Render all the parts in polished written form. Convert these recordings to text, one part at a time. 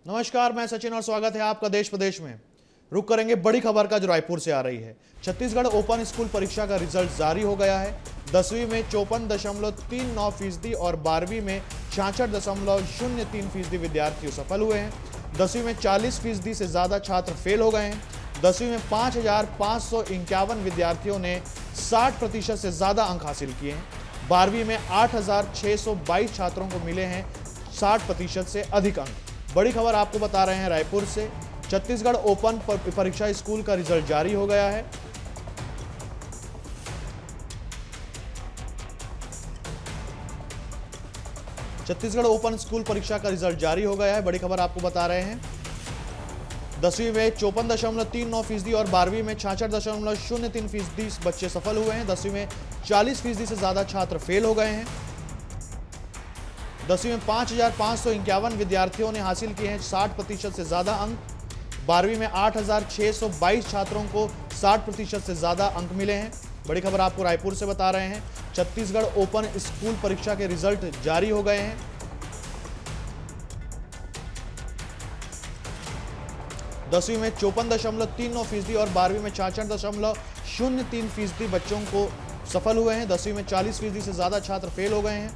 नमस्कार, मैं सचिन और स्वागत है आपका देश प्रदेश में। रुक करेंगे बड़ी खबर का जो रायपुर से आ रही है। छत्तीसगढ़ ओपन स्कूल परीक्षा का रिजल्ट जारी हो गया है। 10वीं में 54.39% और 12वीं में 66.03% विद्यार्थी सफल हुए हैं। 10वीं में 40% से ज्यादा छात्र फेल हो गए हैं। 10वीं में 5,551 विद्यार्थियों ने 60% से ज्यादा अंक हासिल किए हैं। 12वीं में 8,622 छात्रों को मिले हैं 60% से अधिक अंक। बड़ी खबर आपको बता रहे हैं रायपुर से। छत्तीसगढ़ ओपन परीक्षा स्कूल का रिजल्ट जारी हो गया है। छत्तीसगढ़ ओपन स्कूल परीक्षा का रिजल्ट जारी हो गया है। बड़ी खबर आपको बता रहे हैं। 10वीं में 54.39% और 12वीं में 66.03% बच्चे सफल हुए हैं। 10वीं में 40% से ज्यादा छात्र फेल हो गए हैं। 10वीं में 5,551 विद्यार्थियों ने हासिल किए हैं 60% से ज्यादा अंक। 12वीं में 8,622 छात्रों को 60% से ज्यादा अंक मिले हैं। बड़ी खबर आपको रायपुर से बता रहे हैं। छत्तीसगढ़ ओपन स्कूल परीक्षा के रिजल्ट जारी हो गए हैं। दसवीं में 54.39% और 12वीं में 66.03% बच्चों को सफल हुए हैं। 10वीं में 40% से ज्यादा छात्र फेल हो गए हैं।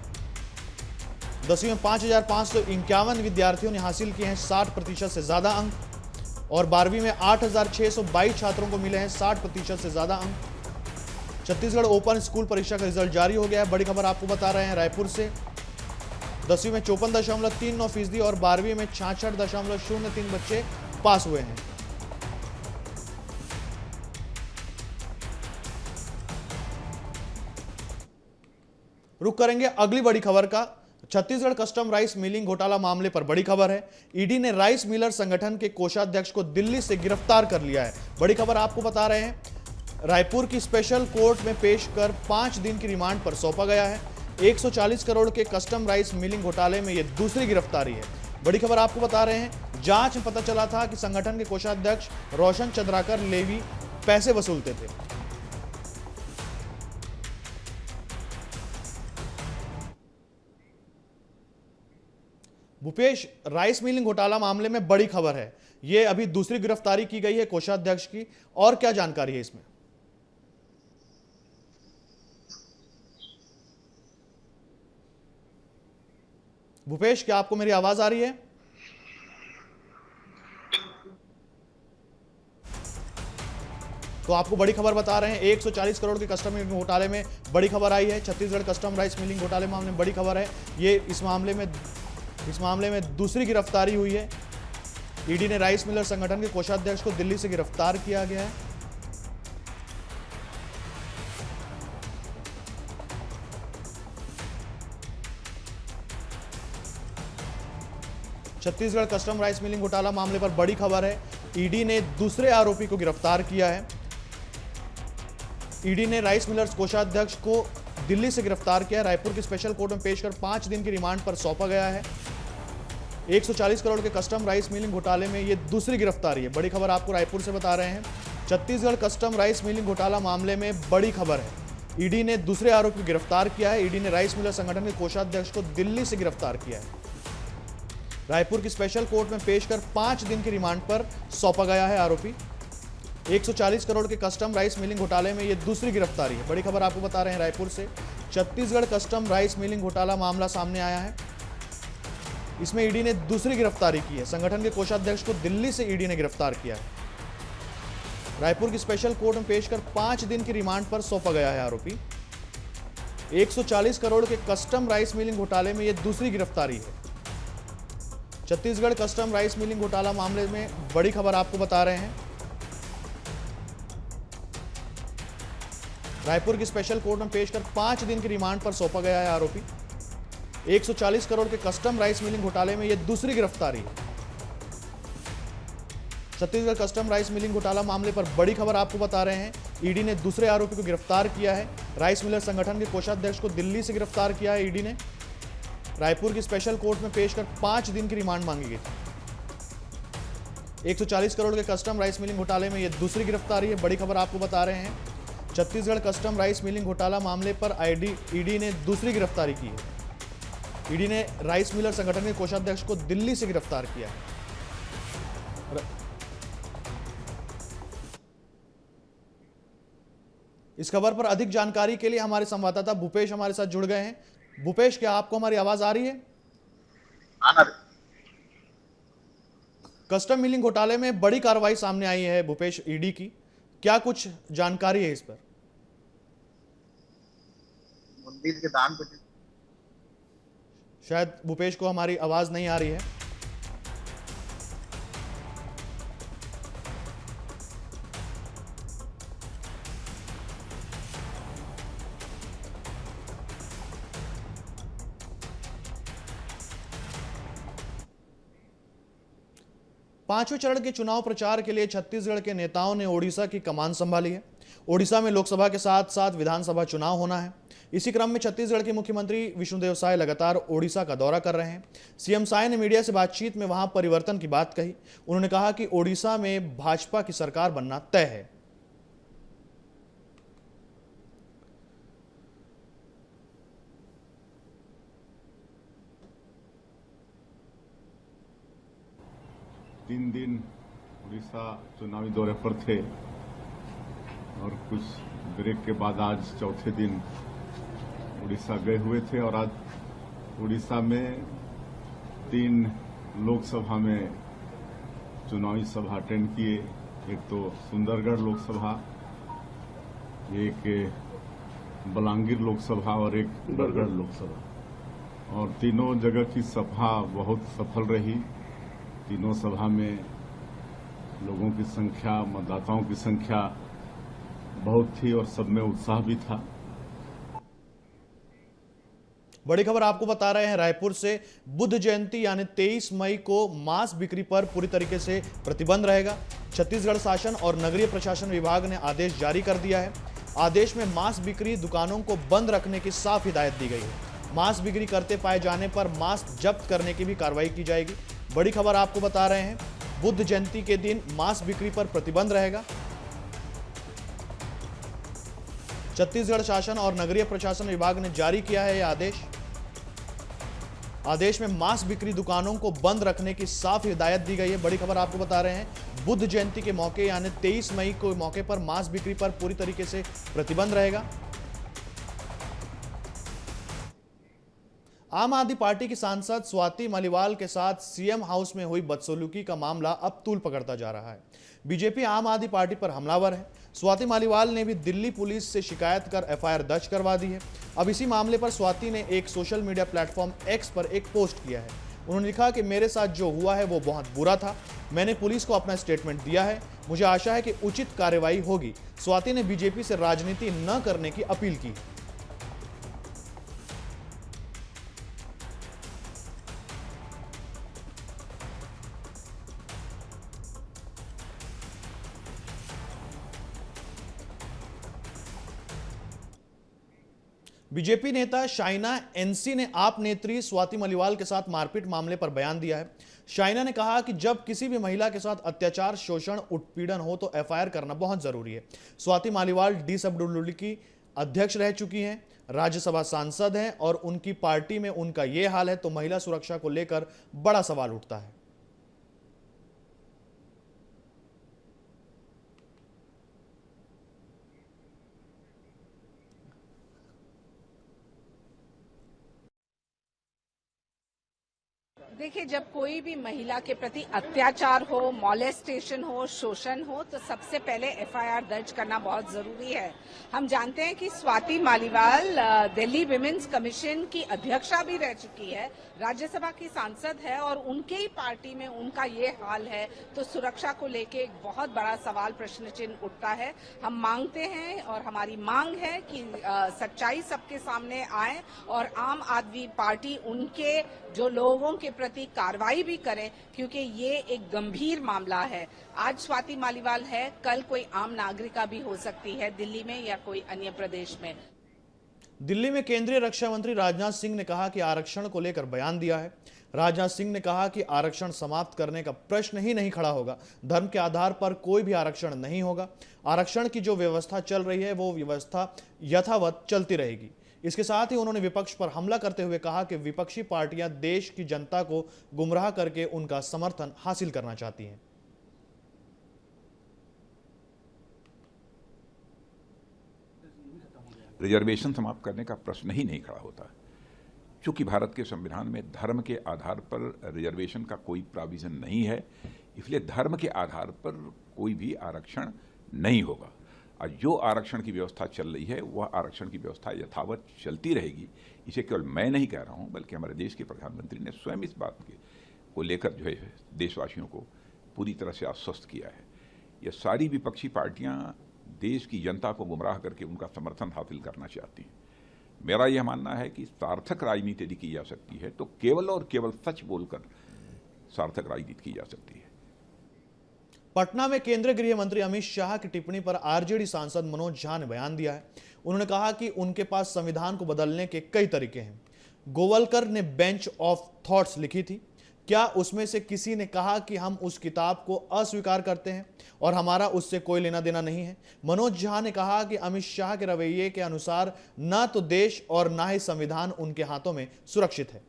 10वीं में 5,551 विद्यार्थियों ने हासिल किए हैं 60% से ज्यादा अंक और 12वीं में 8,622 छात्रों को मिले हैं 60% से ज्यादा अंक। छत्तीसगढ़ ओपन स्कूल परीक्षा का रिजल्ट जारी हो गया है। बड़ी खबर आपको बता रहे हैं रायपुर से। 10वीं में 54.39% और 12वीं में 66.03 बच्चे पास हुए हैं। रुक करेंगे अगली बड़ी खबर का। छत्तीसगढ़ कस्टम राइस मिलिंग घोटाला मामले पर बड़ी खबर है। ईडी ने राइस मिलर संगठन के कोषाध्यक्ष को दिल्ली से गिरफ्तार कर लिया है। बड़ी खबर आपको बता रहे हैं। रायपुर की स्पेशल कोर्ट में पेश कर 5 दिन की रिमांड पर सौंपा गया है। 140 करोड़ के कस्टम राइस मिलिंग घोटाले में यह दूसरी गिरफ्तारी है। बड़ी खबर आपको बता रहे हैं। जांच में पता चला था कि संगठन के कोषाध्यक्ष रोशन चंद्राकर लेवी पैसे वसूलते थे। भूपेश, राइस मिलिंग घोटाला मामले में बड़ी खबर है। यह अभी दूसरी गिरफ्तारी की गई है कोषाध्यक्ष की। और क्या जानकारी है इसमें? भूपेश, क्या आपको मेरी आवाज आ रही है? तो आपको बड़ी खबर बता रहे हैं। 140 करोड़ के कस्टम मिलिंग घोटाले में बड़ी खबर आई है। छत्तीसगढ़ कस्टम राइस मिलिंग घोटाले मामले में बड़ी खबर है। ये इस मामले में दूसरी गिरफ्तारी हुई है। ईडी ने राइस मिलर संगठन के कोषाध्यक्ष को दिल्ली से गिरफ्तार किया गया है। छत्तीसगढ़ कस्टम राइस मिलिंग घोटाला मामले पर बड़ी खबर है। ईडी ने दूसरे आरोपी को गिरफ्तार किया है। ईडी ने राइस मिलर्स कोषाध्यक्ष को दिल्ली से गिरफ्तार किया है। रायपुर की स्पेशल कोर्ट में पेश कर 5 दिन की रिमांड पर सौंपा गया है। 140 करोड़ के कस्टम राइस मिलिंग घोटाले में यह दूसरी गिरफ्तारी है। बड़ी खबर आपको रायपुर से बता रहे हैं। छत्तीसगढ़ कस्टम राइस मिलिंग घोटाला मामले में बड़ी खबर है। ईडी ने दूसरे आरोपी को गिरफ्तार किया है। ईडी ने राइस मिलर संगठन के कोषाध्यक्ष को दिल्ली से गिरफ्तार किया है। रायपुर की स्पेशल कोर्ट में पेश कर 5 दिन की रिमांड पर सौंपा गया है आरोपी। 140 करोड़ के कस्टम राइस मिलिंग घोटाले में यह दूसरी गिरफ्तारी है। बड़ी खबर आपको बता रहे हैं रायपुर से। छत्तीसगढ़ कस्टम राइस मिलिंग घोटाला मामला सामने आया है। इसमें ईडी ने दूसरी गिरफ्तारी की है। संगठन के कोषाध्यक्ष को दिल्ली से ईडी ने गिरफ्तार किया है। रायपुर की स्पेशल कोर्ट में पेश कर 5 दिन की रिमांड पर सौंपा गया है आरोपी। 140 करोड़ के कस्टम राइस मिलिंग घोटाले में यह दूसरी गिरफ्तारी है। छत्तीसगढ़ कस्टम राइस मिलिंग घोटाला मामले में बड़ी खबर आपको बता रहे हैं। रायपुर की स्पेशल कोर्ट में पेश कर 5 दिन की रिमांड पर सौंपा गया है आरोपी। 140 करोड़ के कस्टम राइस मिलिंग घोटाले में यह दूसरी गिरफ्तारी है। छत्तीसगढ़ कस्टम राइस मिलिंग घोटाला मामले पर बड़ी खबर आपको बता रहे हैं। ईडी ने दूसरे आरोपी को गिरफ्तार किया है। राइस मिलर संगठन के कोषाध्यक्ष को दिल्ली से गिरफ्तार किया है ईडी ने। रायपुर की स्पेशल कोर्ट में पेश कर 5 दिन की रिमांड मांगी गई। 140 करोड़ के कस्टम राइस मिलिंग घोटाले में यह दूसरी गिरफ्तारी है। बड़ी खबर आपको बता रहे हैं। छत्तीसगढ़ कस्टम राइस मिलिंग घोटाला मामले पर ईडी ने दूसरी गिरफ्तारी की है। ईडी ने राइस मिलर संगठन के कोषाध्यक्ष को दिल्ली से गिरफ्तार किया है। इस खबर पर अधिक जानकारी के लिए हमारे संवाददाता भूपेश हमारे साथ जुड़ गए हैं। भूपेश, क्या आपको हमारी आवाज आ रही है? कस्टम मिलिंग घोटाले में बड़ी कार्रवाई सामने आई है भूपेश, ईडी की। क्या कुछ जानकारी है इस पर? मंदिर के दान पे शायद भूपेश को हमारी आवाज नहीं आ रही है। पांचवें चरण के चुनाव प्रचार के लिए छत्तीसगढ़ के नेताओं ने ओडिशा की कमान संभाली है। ओडिशा में लोकसभा के साथ साथ विधानसभा चुनाव होना है। इसी क्रम में छत्तीसगढ़ के मुख्यमंत्री विष्णुदेव साय लगातार ओडिशा का दौरा कर रहे हैं। सीएम साय ने मीडिया से बातचीत में वहां परिवर्तन की बात कही। उन्होंने कहा कि ओडिशा में भाजपा की सरकार बनना तय है। तीन दिन उड़ीसा चुनावी दौरे पर थे और कुछ ब्रेक के बाद आज चौथे दिन उड़ीसा गए हुए थे और आज उड़ीसा में 3 लोकसभा में चुनावी सभा अटेंड किए। एक तो सुंदरगढ़ लोकसभा, एक बलांगीर लोकसभा और एक बरगढ़ लोकसभा, और तीनों जगह की सभा बहुत सफल रही। तीनों सभा में लोगों की संख्या, मतदाताओं की संख्या बहुत थी और सब में उत्साह भी था। बड़ी खबर आपको बता रहे हैं रायपुर से। बुद्ध जयंती यानी 23 मई को मांस बिक्री पर पूरी तरीके से प्रतिबंध रहेगा। छत्तीसगढ़ शासन और नगरीय प्रशासन विभाग ने आदेश जारी कर दिया है। आदेश में मांस बिक्री दुकानों को बंद रखने की साफ हिदायत दी गई है। मांस बिक्री करते पाए जाने पर मांस जब्त करने की भी कार्रवाई की जाएगी। बड़ी खबर आपको बता रहे हैं, बुद्ध जयंती के दिन मांस बिक्री पर प्रतिबंध रहेगा। छत्तीसगढ़ शासन और नगरीय प्रशासन विभाग ने जारी किया है यह आदेश। आदेश में मांस बिक्री दुकानों को बंद रखने की साफ हिदायत दी गई है। बड़ी खबर आपको बता रहे हैं, बुद्ध जयंती के मौके यानी 23 मई को मौके पर मांस बिक्री पर पूरी तरीके से प्रतिबंध रहेगा। आम आदमी पार्टी की सांसद स्वाति मालीवाल के साथ सीएम हाउस में हुई बदसलूकी का मामला अब तूल पकड़ता जा रहा है। बीजेपी आम आदमी पार्टी पर हमलावर है। स्वाति मालीवाल ने भी दिल्ली पुलिस से शिकायत कर एफआईआर दर्ज करवा दी है। अब इसी मामले पर स्वाति ने एक सोशल मीडिया प्लेटफॉर्म एक्स पर एक पोस्ट किया है। उन्होंने लिखा कि मेरे साथ जो हुआ है वो बहुत बुरा था। मैंने पुलिस को अपना स्टेटमेंट दिया है। मुझे आशा है कि उचित कार्रवाई होगी। स्वाति ने बीजेपी से राजनीति न करने की अपील की। बीजेपी नेता शाइना एनसी ने आप नेत्री स्वाति मालीवाल के साथ मारपीट मामले पर बयान दिया है। शाइना ने कहा कि जब किसी भी महिला के साथ अत्याचार, शोषण, उत्पीड़न हो तो एफआईआर करना बहुत जरूरी है। स्वाति मालीवाल डीएसडब्ल्यू की अध्यक्ष रह चुकी हैं, राज्यसभा सांसद हैं और उनकी पार्टी में उनका यह हाल है तो महिला सुरक्षा को लेकर बड़ा सवाल उठता है। देखिए, जब कोई भी महिला के प्रति अत्याचार हो, मॉलेस्टेशन हो, शोषण हो तो सबसे पहले एफआईआर दर्ज करना बहुत जरूरी है। हम जानते हैं कि स्वाति मालीवाल दिल्ली विमेंस कमीशन की अध्यक्षा भी रह चुकी है, राज्यसभा की सांसद है और उनके ही पार्टी में उनका ये हाल है तो सुरक्षा को लेके एक बहुत बड़ा सवाल, प्रश्न चिन्ह उठता है। हम मांगते हैं और हमारी मांग है कि सच्चाई सबके सामने आए और आम आदमी पार्टी उनके जो लोगों के प्रति कार्रवाई भी करें, क्योंकि ये एक गंभीर मामला है। आज स्वाति मालीवाल है, कल कोई आम नागरिका भी हो सकती है दिल्ली में या कोई अन्य प्रदेश में। दिल्ली में केंद्रीय रक्षा मंत्री राजनाथ सिंह ने कहा कि आरक्षण को लेकर बयान दिया है। राजनाथ सिंह ने कहा कि आरक्षण समाप्त करने का प्रश्न ही नहीं खड़ा होगा। धर्म के आधार पर कोई भी आरक्षण नहीं होगा। आरक्षण की जो व्यवस्था चल रही है वो व्यवस्था यथावत चलती रहेगी। इसके साथ ही उन्होंने विपक्ष पर हमला करते हुए कहा कि विपक्षी पार्टियां देश की जनता को गुमराह करके उनका समर्थन हासिल करना चाहती हैं। रिजर्वेशन समाप्त करने का प्रश्न ही नहीं खड़ा होता। चूंकि भारत के संविधान में धर्म के आधार पर रिजर्वेशन का कोई प्राविजन नहीं है, इसलिए धर्म के आधार पर कोई भी आरक्षण नहीं होगा। और जो आरक्षण की व्यवस्था चल रही है वह आरक्षण की व्यवस्था यथावत चलती रहेगी। इसे केवल मैं नहीं कह रहा हूं, बल्कि हमारे देश के प्रधानमंत्री ने स्वयं इस बात को लेकर जो है देशवासियों को पूरी तरह से आश्वस्त किया है। ये सारी विपक्षी पार्टियां देश की जनता को गुमराह करके उनका समर्थन हासिल करना चाहती हैं। मेरा यह मानना है कि सार्थक राजनीति यदि की जा सकती है तो केवल और केवल सच बोलकर सार्थक राजनीति की जा सकती है। पटना में केंद्रीय गृह मंत्री अमित शाह की टिप्पणी पर आरजेडी सांसद मनोज झा ने बयान दिया है। उन्होंने कहा कि उनके पास संविधान को बदलने के कई तरीके हैं। गोवलकर ने बेंच ऑफ थॉट्स लिखी थी, क्या उसमें से किसी ने कहा कि हम उस किताब को अस्वीकार करते हैं और हमारा उससे कोई लेना देना नहीं है? मनोज झा ने कहा कि अमित शाह के रवैये के अनुसार न तो देश और न ही संविधान उनके हाथों में सुरक्षित है।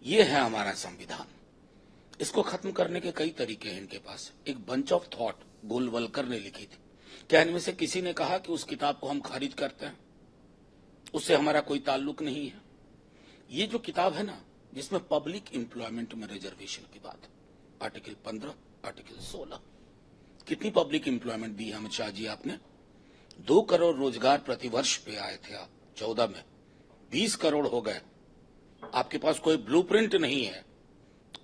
ये है हमारा संविधान, इसको खत्म करने के कई तरीके हैं इनके पास। एक बंच ऑफ थॉट गोलवलकर ने लिखी थी, क्या इनमें से किसी ने कहा कि उस किताब को हम खारिज करते हैं, उससे हमारा कोई ताल्लुक नहीं है? ये जो किताब है ना, जिसमें पब्लिक एम्प्लॉयमेंट में रिजर्वेशन की बात, आर्टिकल 15, आर्टिकल 16, कितनी पब्लिक एम्प्लॉयमेंट दी है अमित शाह जी आपने? 2 करोड़ रोजगार प्रतिवर्ष पे आए थे आप 14 में, 20 करोड़ हो गए। आपके पास कोई ब्लूप्रिंट नहीं है,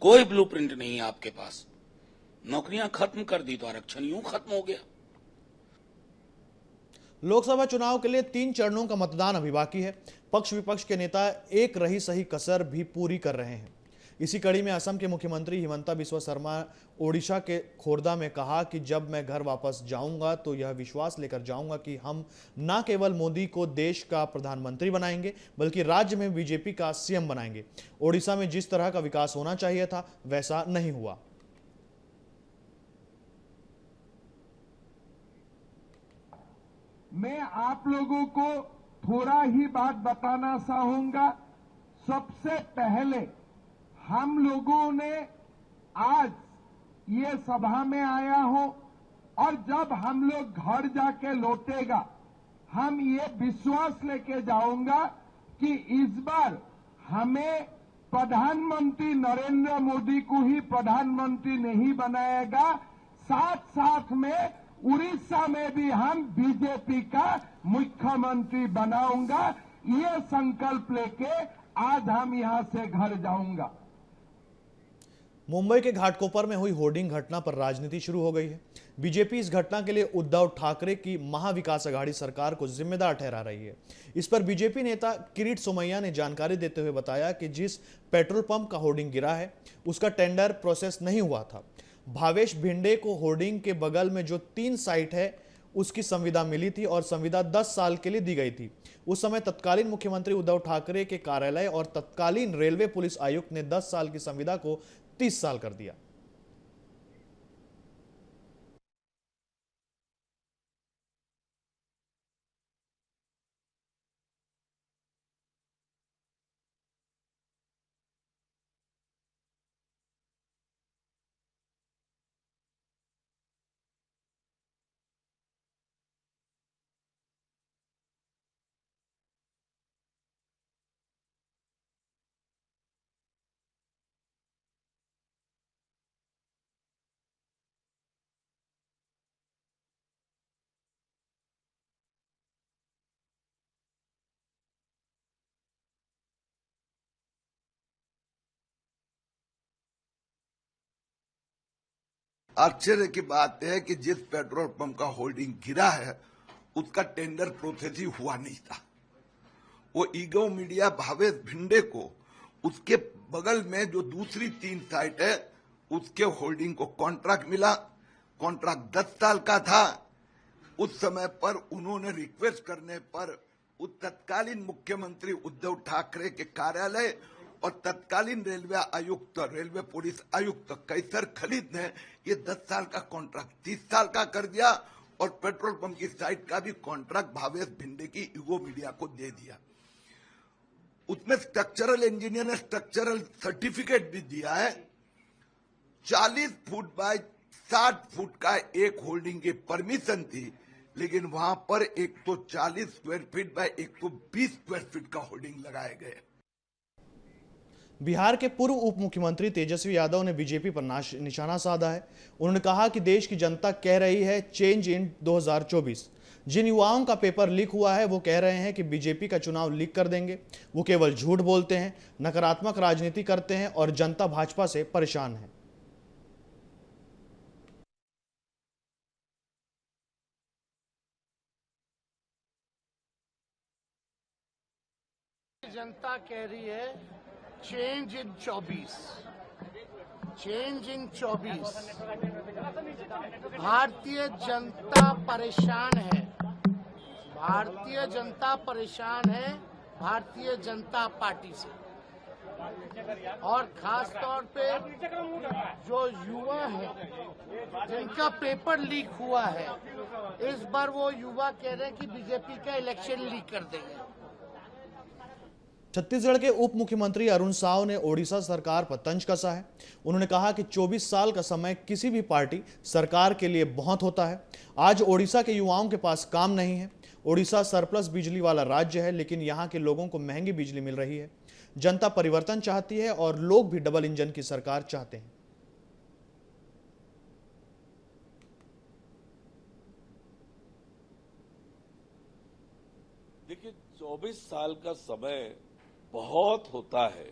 कोई ब्लूप्रिंट नहीं है आपके पास। नौकरियां खत्म कर दी तो आरक्षण यूं खत्म हो गया। लोकसभा चुनाव के लिए 3 चरणों का मतदान अभी बाकी है। पक्ष विपक्ष के नेता एक रही सही कसर भी पूरी कर रहे हैं। इसी कड़ी में असम के मुख्यमंत्री हिमंता बिस्वा शर्मा ओडिशा के खोर्धा में कहा कि जब मैं घर वापस जाऊंगा तो यह विश्वास लेकर जाऊंगा कि हम न केवल मोदी को देश का प्रधानमंत्री बनाएंगे बल्कि राज्य में बीजेपी का सीएम बनाएंगे। ओडिशा में जिस तरह का विकास होना चाहिए था वैसा नहीं हुआ। मैं आप लोगों को थोड़ा ही बात बताना चाहूंगा। सबसे पहले हम लोगों ने आज ये सभा में आया हो और जब हम लोग घर जाके लौटेगा, हम ये विश्वास लेके जाऊंगा कि इस बार हमें प्रधानमंत्री नरेंद्र मोदी को ही प्रधानमंत्री नहीं बनाएगा, साथ साथ में उड़ीसा में भी हम बीजेपी का मुख्यमंत्री बनाऊंगा। ये संकल्प लेके आज हम यहां से घर जाऊंगा। मुंबई के घाटकोपर में हुई होर्डिंग घटना पर राजनीति शुरू हो गई है। बीजेपी इस घटना के लिए उद्धव ठाकरे की महाविकास अघाड़ी सरकार को जिम्मेदार ठहरा रही है। इस पर बीजेपी नेता किरीट सोमैया ने जानकारी देते हुए बताया कि जिस पेट्रोल पंप का होर्डिंग गिरा है उसका टेंडर प्रोसेस नहीं हुआ था। भावेश भिंडे को होर्डिंग के बगल में जो 3 साइट है उसकी संविदा मिली थी और संविदा 10 साल के लिए दी गई थी। उस समय तत्कालीन मुख्यमंत्री उद्धव ठाकरे के कार्यालय और तत्कालीन रेलवे पुलिस आयुक्त ने 10 साल की संविदा को 30 साल कर दिया। आश्चर्य की बात है कि जिस पेट्रोल पंप का होल्डिंग गिरा है उसका टेंडर प्रोसेस ही हुआ नहीं था। वो ईगो मीडिया भावेश भिंडे को उसके बगल में जो दूसरी 3 साइट है उसके होल्डिंग को कॉन्ट्रैक्ट मिला। कॉन्ट्रैक्ट 10 साल का था। उस समय पर उन्होंने रिक्वेस्ट करने पर उस तत्कालीन मुख्यमंत्री उद्धव ठाकरे के कार्यालय और तत्कालीन रेलवे आयुक्त, रेलवे पुलिस आयुक्त कैसर खलीद ने ये 10 साल का कॉन्ट्रैक्ट 30 साल का कर दिया और पेट्रोल पंप की साइट का भी कॉन्ट्रैक्ट भावेश भिंडे की ईगो मीडिया को दे दिया। उसमें स्ट्रक्चरल इंजीनियर ने स्ट्रक्चरल सर्टिफिकेट भी दिया है। 40 फुट बाय 60 फुट का एक होल्डिंग की परमिशन थी, लेकिन वहां पर 140 square feet by 120 square feet का होल्डिंग लगाए गए। बिहार के पूर्व उप मुख्यमंत्री तेजस्वी यादव ने बीजेपी पर निशाना साधा है। उन्होंने कहा कि देश की जनता कह रही है चेंज इन 2024। जिन युवाओं का पेपर लीक हुआ है वो कह रहे हैं कि बीजेपी का चुनाव लीक कर देंगे। वो केवल झूठ बोलते हैं, नकारात्मक राजनीति करते हैं और जनता भाजपा से परेशान है। जनता कह रही है change in 24, change in 24। Bharatiya Janata परेशान है, भारतीय जनता परेशान है भारतीय जनता पार्टी से, और खास तौर पे जो युवा है जिनका पेपर लीक हुआ है, इस बार वो युवा कह रहे हैं कि बीजेपी का इलेक्शन लीक कर देंगे। छत्तीसगढ़ के उप मुख्यमंत्री अरुण साव ने ओडिशा सरकार पर तंज कसा है। उन्होंने कहा कि 24 साल का समय किसी भी पार्टी सरकार के लिए बहुत होता है। आज ओडिशा के युवाओं के पास काम नहीं है। ओडिशा सरप्लस बिजली वाला राज्य है, लेकिन यहाँ के लोगों को महंगी बिजली मिल रही है। जनता परिवर्तन चाहती है और लोग भी डबल इंजन की सरकार चाहते हैं। देखिए, 24 साल का समय बहुत होता है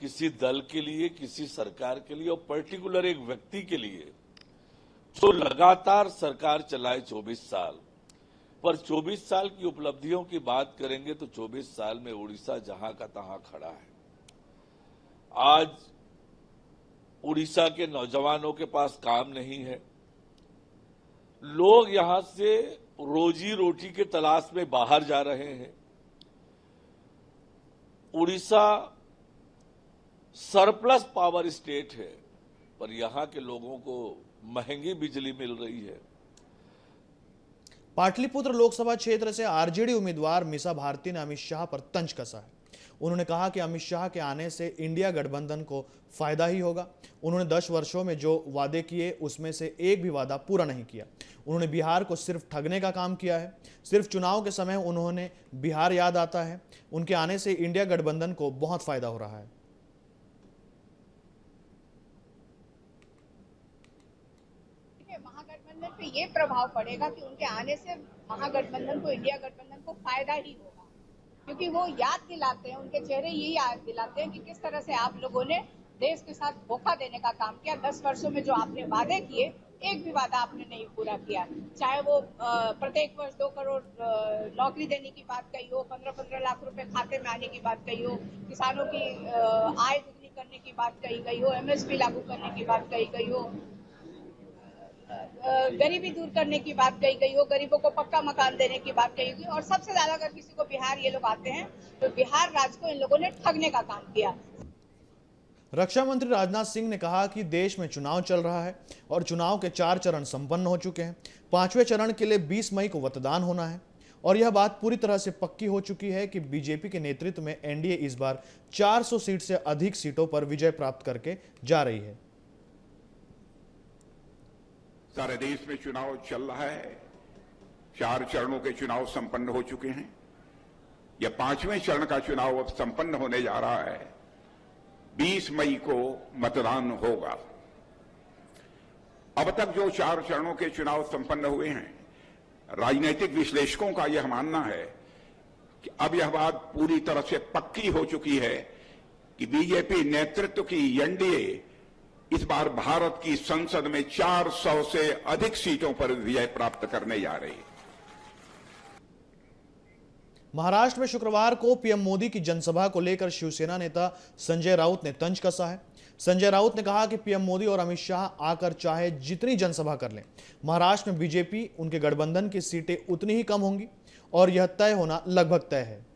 किसी दल के लिए, किसी सरकार के लिए, और पर्टिकुलर एक व्यक्ति के लिए जो लगातार सरकार चलाए 24 साल। पर 24 साल की उपलब्धियों की बात करेंगे तो 24 साल में उड़ीसा जहां का तहां खड़ा है। आज उड़ीसा के नौजवानों के पास काम नहीं है, लोग यहां से रोजी रोटी के तलाश में बाहर जा रहे हैं। उड़ीसा सरप्लस पावर स्टेट है, पर यहां के लोगों को महंगी बिजली मिल रही है। पाटलिपुत्र लोकसभा क्षेत्र से आरजेडी उम्मीदवार मीसा भारती ने अमित शाह पर तंज कसा है। उन्होंने कहा कि अमित शाह के आने से इंडिया गठबंधन को फायदा ही होगा। उन्होंने 10 वर्षों में जो वादे किए उसमें से एक भी वादा पूरा नहीं किया। उन्होंने बिहार को सिर्फ ठगने का काम किया है। सिर्फ चुनाव के समय उन्होंने बिहार याद आता है। उनके आने से इंडिया गठबंधन को बहुत फायदा हो रहा है। महागठबंधन पे ये प्रभाव पड़ेगा कि उनके आने से महागठबंधन को, इंडिया गठबंधन को फायदा ही होगा, क्योंकि वो याद दिलाते हैं, उनके चेहरे यही याद दिलाते हैं कि किस तरह से आप लोगों ने देश के साथ धोखा देने का काम किया। 10 वर्षों में जो आपने वादे किए, एक भी वादा आपने नहीं पूरा किया। चाहे वो प्रत्येक वर्ष 2 करोड़ नौकरी देने की बात कही हो, 15-15 लाख रुपए खाते में आने की बात कही हो, किसानों की आय दुगनी करने की बात कही गई हो, एमएसपी लागू करने की बात कही गई हो, गरीबी दूर करने की बात कही गई हो, गरीबों को पक्का मकान देने की बात कही गई। और सबसे ज्यादा अगर किसी को बिहार ये लोग आते हैं तो बिहार राज्य को इन लोगों ने ठगने का काम किया। रक्षा मंत्री राजनाथ सिंह ने कहा कि देश में चुनाव चल रहा है और चुनाव के 4 चरण संपन्न हो चुके हैं। 5वें चरण के लिए 20 मई को मतदान होना है और यह बात पूरी तरह से पक्की हो चुकी है कि बीजेपी के नेतृत्व में एनडीए इस बार 400 सीट से अधिक सीटों पर विजय प्राप्त करके जा रही है। सारे देश में चुनाव चल रहा है। 4 चरणों के चुनाव संपन्न हो चुके हैं। यह 5वें चरण का चुनाव अब संपन्न होने जा रहा है। 20 मई को मतदान होगा। अब तक जो 4 चरणों के चुनाव संपन्न हुए हैं, राजनीतिक विश्लेषकों का यह मानना है कि अब यह बात पूरी तरह से पक्की हो चुकी है कि बीजेपी नेतृत्व की एनडीए इस बार भारत की संसद में 400 से अधिक सीटों पर विजय प्राप्त करने जा रही है। महाराष्ट्र में शुक्रवार को पीएम मोदी की जनसभा को लेकर शिवसेना नेता संजय राउत ने तंज कसा है। संजय राउत ने कहा कि पीएम मोदी और अमित शाह आकर चाहे जितनी जनसभा कर लें, महाराष्ट्र में बीजेपी उनके गठबंधन की सीटें उतनी ही कम होंगी और यह तय होना लगभग तय है।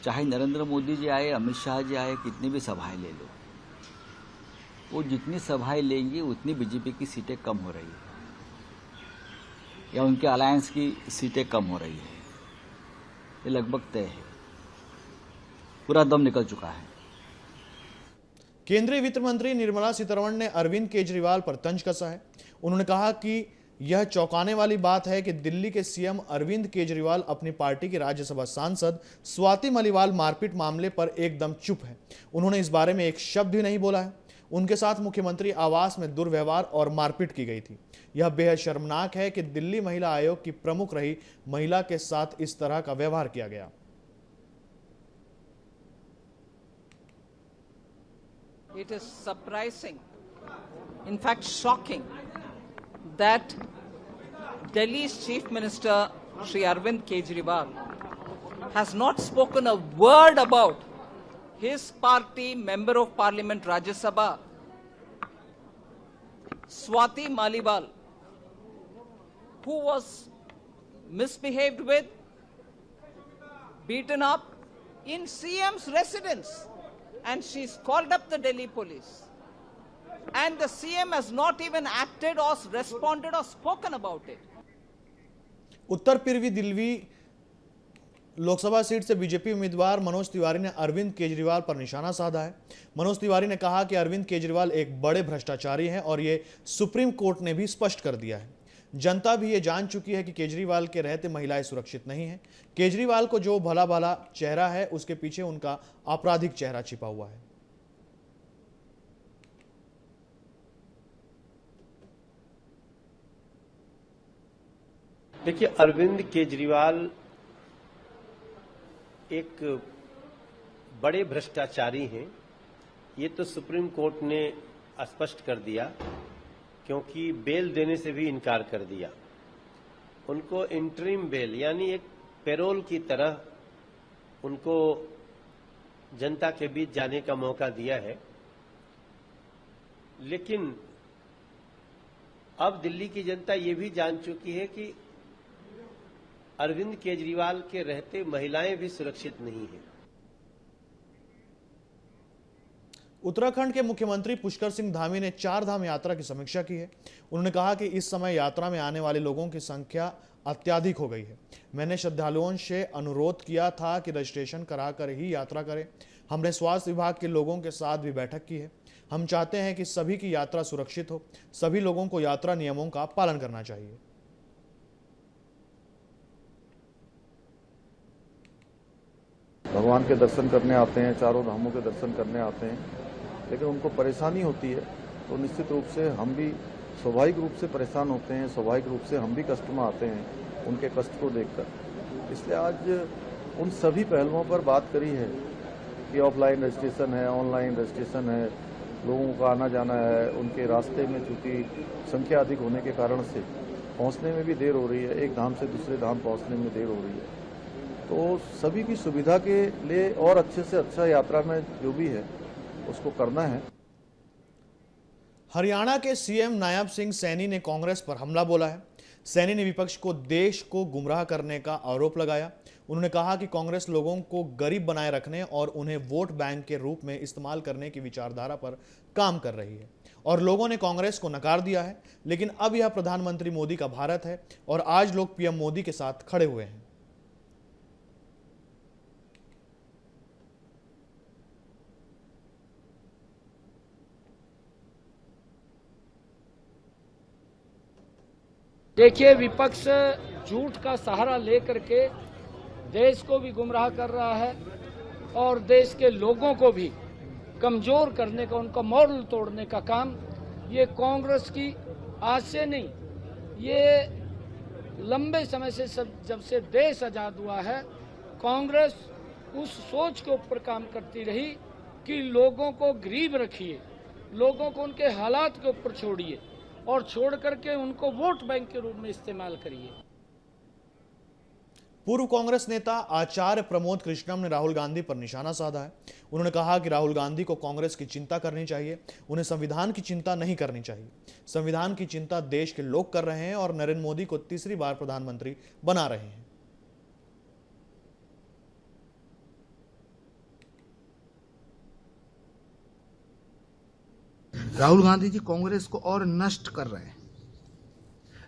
चाहे नरेंद्र मोदी जी आए, अमित शाह जी आए, कितनी भी सभाएं ले लो, वो जितनी सभाएं लेंगी उतनी बीजेपी की सीटें कम हो रही है। या उनके अलायंस की सीटें कम हो रही है, ये लगभग तय है, पूरा दम निकल चुका है। केंद्रीय वित्त मंत्री निर्मला सीतारमण ने अरविंद केजरीवाल पर तंज कसा है। उन्होंने कहा कि यह चौंकाने वाली बात है कि दिल्ली के सीएम अरविंद केजरीवाल अपनी पार्टी की राज्यसभा सांसद स्वाति मलिवाल मारपीट मामले पर एकदम चुप है। उन्होंने इस बारे में एक शब्द भी नहीं बोला है। उनके साथ मुख्यमंत्री आवास में दुर्व्यवहार और मारपीट की गई थी। यह बेहद शर्मनाक है कि दिल्ली महिला आयोग की प्रमुख रही महिला के साथ इस तरह का व्यवहार किया गया। It is surprising, in fact shocking, that Delhi's Chief Minister Shri Arvind Kejriwal has not spoken a word about his party Member of Parliament Rajya Sabha, Swati Maliwal, who was misbehaved with, beaten up in CM's residence. And she's called up the Delhi police. And the CM has not even acted or responded or spoken about it. उत्तर पूर्वी Delhi Lok Sabha seat से BJP उम्मीदवार मनोज तिवारी ने अरविंद केजरीवाल पर निशाना साधा है। मनोज तिवारी ने कहा कि अरविंद केजरीवाल एक बड़े भ्रष्टाचारी हैं और ये सुप्रीम कोर्ट ने भी स्पष्ट कर दिया है। जनता भी ये जान चुकी है कि केजरीवाल के रहते महिलाएं सुरक्षित नहीं हैं। केजरीवाल को जो भला भला चेहरा है उसके पीछे उनका आपराधिक चेहरा छिपा हुआ है। देखिए, अरविंद केजरीवाल एक बड़े भ्रष्टाचारी हैं, ये तो सुप्रीम कोर्ट ने स्पष्ट कर दिया, क्योंकि बेल देने से भी इनकार कर दिया। उनको इंटरिम बेल यानी एक पैरोल की तरह उनको जनता के बीच जाने का मौका दिया है। लेकिन अब दिल्ली की जनता ये भी जान चुकी है कि अरविंद केजरीवाल के रहते महिलाएं भी सुरक्षित नहीं हैं। उत्तराखंड के मुख्यमंत्री पुष्कर सिंह धामी ने 4 धाम यात्रा की समीक्षा की है। उन्होंने कहा कि इस समय यात्रा में आने वाले लोगों की संख्या अत्यधिक हो गई है। मैंने श्रद्धालुओं से अनुरोध किया था कि रजिस्ट्रेशन कराकर ही यात्रा करें। हमने स्वास्थ्य विभाग के लोगों के साथ भी बैठक की है। हम चाहते हैं कि सभी की यात्रा सुरक्षित हो। सभी लोगों को यात्रा नियमों का पालन करना चाहिए। भगवान के दर्शन करने आते हैं, चारों धामों के दर्शन करने आते हैं, लेकिन उनको परेशानी होती है तो निश्चित रूप से हम भी स्वाभाविक रूप से परेशान होते हैं। स्वाभाविक रूप से हम भी कष्ट में आते हैं उनके कष्ट को देखकर। इसलिए आज उन सभी पहलुओं पर बात करी है कि ऑफलाइन रजिस्ट्रेशन है, ऑनलाइन रजिस्ट्रेशन है, लोगों का आना जाना है। उनके रास्ते में चूंकि संख्या अधिक होने के कारण से पहुंचने में भी देर हो रही है, एक धाम से दूसरे धाम पहुंचने में देर हो रही है। तो सभी की सुविधा के लिए और अच्छे से अच्छा यात्रा में जो भी है उसको करना है। हरियाणा के सीएम नायब सिंह सैनी ने कांग्रेस पर हमला बोला है। सैनी ने विपक्ष को देश को गुमराह करने का आरोप लगाया। उन्होंने कहा कि कांग्रेस लोगों को गरीब बनाए रखने और उन्हें वोट बैंक के रूप में इस्तेमाल करने की विचारधारा पर काम कर रही है और लोगों ने कांग्रेस को नकार दिया है। लेकिन अब यह प्रधानमंत्री मोदी का भारत है और आज लोग पीएम मोदी के साथ खड़े हुए हैं। देखिए, विपक्ष झूठ का सहारा लेकर के देश को भी गुमराह कर रहा है और देश के लोगों को भी कमजोर करने का, उनका मॉरल तोड़ने का काम ये कांग्रेस की आज से नहीं, ये लंबे समय से जब से देश आजाद हुआ है कांग्रेस उस सोच के ऊपर काम करती रही कि लोगों को गरीब रखिए, लोगों को उनके हालात के ऊपर छोड़िए और छोड़ करके उनको वोट बैंक के रूप में इस्तेमाल करिए। पूर्व कांग्रेस नेता आचार्य प्रमोद कृष्णम ने राहुल गांधी पर निशाना साधा है। उन्होंने कहा कि राहुल गांधी को कांग्रेस की चिंता करनी चाहिए, उन्हें संविधान की चिंता नहीं करनी चाहिए। संविधान की चिंता देश के लोग कर रहे हैं और नरेंद्र मोदी को तीसरी बार प्रधानमंत्री बना रहे हैं। राहुल गांधी जी कांग्रेस को और नष्ट कर रहे हैं।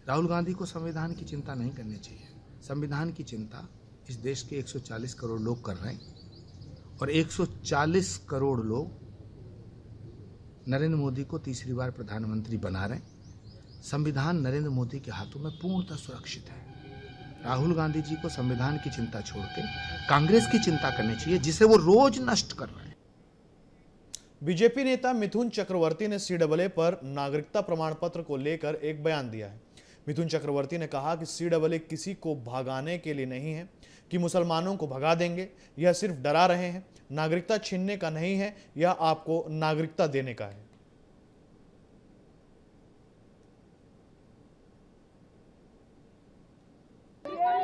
राहुल गांधी को संविधान की चिंता नहीं करनी चाहिए। संविधान की चिंता इस देश के 140 करोड़ लोग कर रहे हैं और 140 करोड़ लोग नरेंद्र मोदी को तीसरी बार प्रधानमंत्री बना रहे हैं। संविधान नरेंद्र मोदी के हाथों में पूर्णतः सुरक्षित है। राहुल गांधी जी को संविधान की चिंता छोड़ के कांग्रेस की चिंता करनी चाहिए, जिसे वो रोज नष्ट कर रहे हैं। बीजेपी नेता मिथुन चक्रवर्ती ने सीएए पर नागरिकता प्रमाण पत्र को लेकर एक बयान दिया है। मिथुन चक्रवर्ती ने कहा कि सीएए किसी को भगाने के लिए नहीं है कि मुसलमानों को भगा देंगे, यह सिर्फ डरा रहे हैं। नागरिकता छीनने का नहीं है, यह आपको नागरिकता देने का है।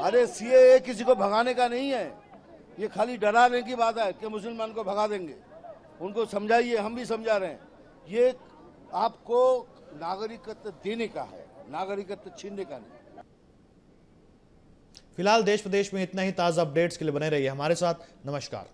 अरे सीएए किसी को भगाने का नहीं है, ये खाली डराने की बात है कि मुसलमान को भगा देंगे। उनको समझाइए, हम भी समझा रहे हैं, ये आपको नागरिकत्व देने का है, नागरिकत्व छीनने का नहीं। फिलहाल देश प्रदेश में इतना ही। ताजा अपडेट्स के लिए बने रहिए हमारे साथ। नमस्कार।